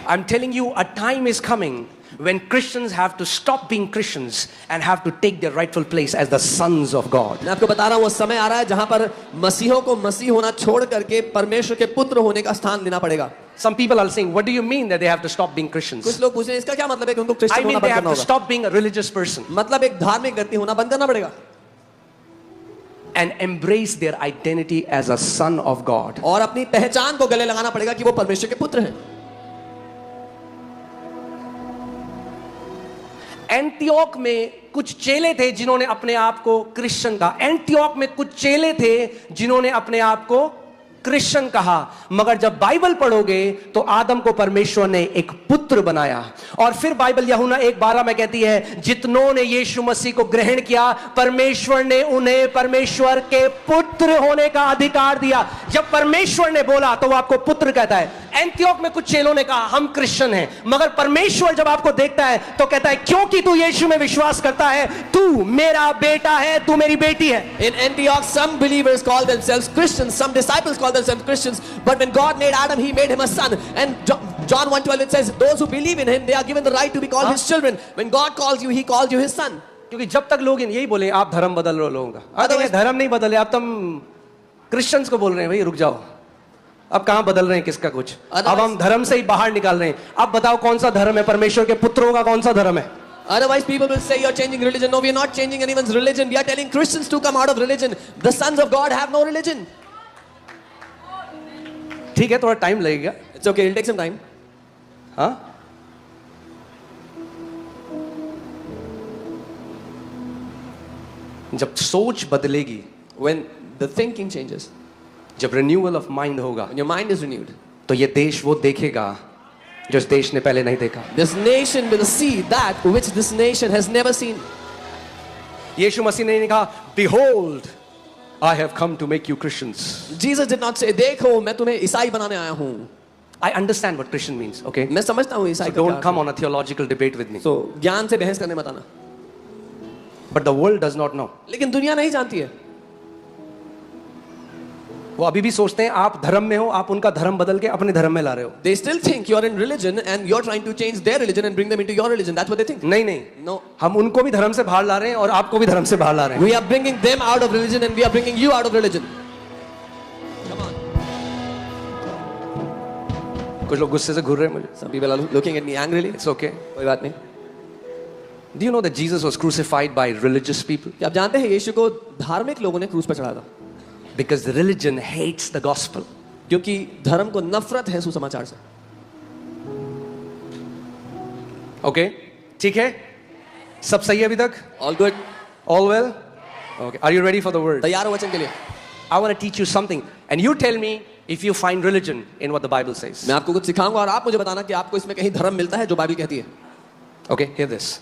I'm telling you, a time is coming when Christians have to stop being Christians and have to take their rightful place as the sons of God. मैं आपको बता रहा हूँ वो समय आ रहा है जहां पर मसीहों को मसीह होना छोड़ करके परमेश्वर के पुत्र होने का स्थान लेना पड़ेगा. Some people are saying, what do you mean that they have to stop being Christians? कुछ लोग पूछ रहे हैं इसका क्या मतलब है कि उनको I क्रिश्चियन mean होना they बंद have करना to होगा. stop being a religious person मतलब एक धार्मिक व्यक्ति होना बंद करना पड़ेगा and embrace their identity as a son of God. और अपनी पहचान को गले लगाना पड़ेगा कि वो परमेश्वर के पुत्र हैं. एंटियोक में कुछ चेले थे जिन्होंने अपने आप को क्रिश्चियन कहा. एंटियोक में कुछ चेले थे जिन्होंने अपने आप को क्रिश्चियन कहा. मगर जब बाइबल पढ़ोगे तो आदम को परमेश्वर ने एक पुत्र बनाया. और फिर बाइबल यूहन्ना 1:12 में कहती है, जितनों ने यीशु मसीह को ग्रहण किया परमेश्वर ने उन्हें परमेश्वर के पुत्र होने का अधिकार दिया. जब परमेश्वर ने बोला तो वो आपको पुत्र कहता है. एंटियोक में कुछ चेलों ने कहा हम क्रिश्चियन हैं, मगर परमेश्वर जब आपको देखता है तो कहता है क्योंकि तू यीशु में विश्वास करता है तू मेरा बेटा है, तू मेरी बेटी है. In Antioch, some believers call themselves Christians, some disciples call themselves Christians, but when God made Adam, He made him a son. And John 1:12 it says, those who believe in Him, they are given the right to be called His children. When God calls you, He calls you His son. क्योंकि जब तक लोग यही बोले आप धर्म बदल रहे हो लोगों का, अरे धर्म नहीं बदले, आप तुम क्रिश्चियंस को बोल रहे हैं भाई रुक जाओ. अब कहां बदल रहे हैं किसका कुछ. अब हम धर्म से ही बाहर निकाल रहे हैं. अब बताओ कौन सा धर्म है, परमेश्वर के पुत्रों का कौन सा धर्म है. Otherwise people will say you're changing religion. No, we are not changing anyone's religion. We are telling Christians to come out of religion. The sons of God have no religion. ठीक है, थोड़ा टाइम लगेगा. It's okay, it'll take some time. हाँ, जब सोच बदलेगी, When the thinking changes, जब renewal of mind होगा, when your mind is renewed, तो ये देश वो देखेगा जो इस देश ने पहले नहीं देखा. this nation will see that which this nation has never seen. यीशु मसीह ने कहा behold I have come to make you Christians. Jesus did not say देखो मैं तुम्हें ईसाई बनाने आया हूँ. I understand what Christian means, okay? मैं समझता हूँ ईसाई So का don't क्या come earth on a theological debate with me. है. So ज्ञान से बहस करने मत आना. But the world does not know. लेकिन दुनिया नहीं जानती है. वो अभी भी सोचते हैं आप धर्म में हो, आप उनका धर्म बदल के अपने धर्म में ला रहे हो. They still think you are in religion and you're trying to change their religion and bring them into your religion. That's what they think. नहीं नहीं, No. हम उनको भी धर्म से बाहर ला रहे हैं और आपको भी धर्म से बाहर ला रहे हैं. We are bringing them out of religion and we are bringing you out of religion. Come on. कुछ लोग गुस्से से घूर रहे हैं मुझे. Some people are looking at me angrily. It's okay. कोई बात नहीं. Do you know that Jesus was crucified by religious people? क्या आप जानते हैं यीशु को धार्मिक लोगों ने क्रूस पर चढ़ाया था? Because religion hates the gospel. क्योंकि धर्म को नफरत है सुसमाचार से. Okay? ठीक है? सब सही है अभी तक? All good. All well? Okay. Are you ready for the word? तैयार हो वचन के लिए? I want to teach you something and you tell me if you find religion in what the Bible says. मैं आपको कुछ सिखाऊंगा और आप मुझे बताना कि आपको इसमें कहीं धर्म मिलता है जो बाइबल कहती है. Okay, hear this.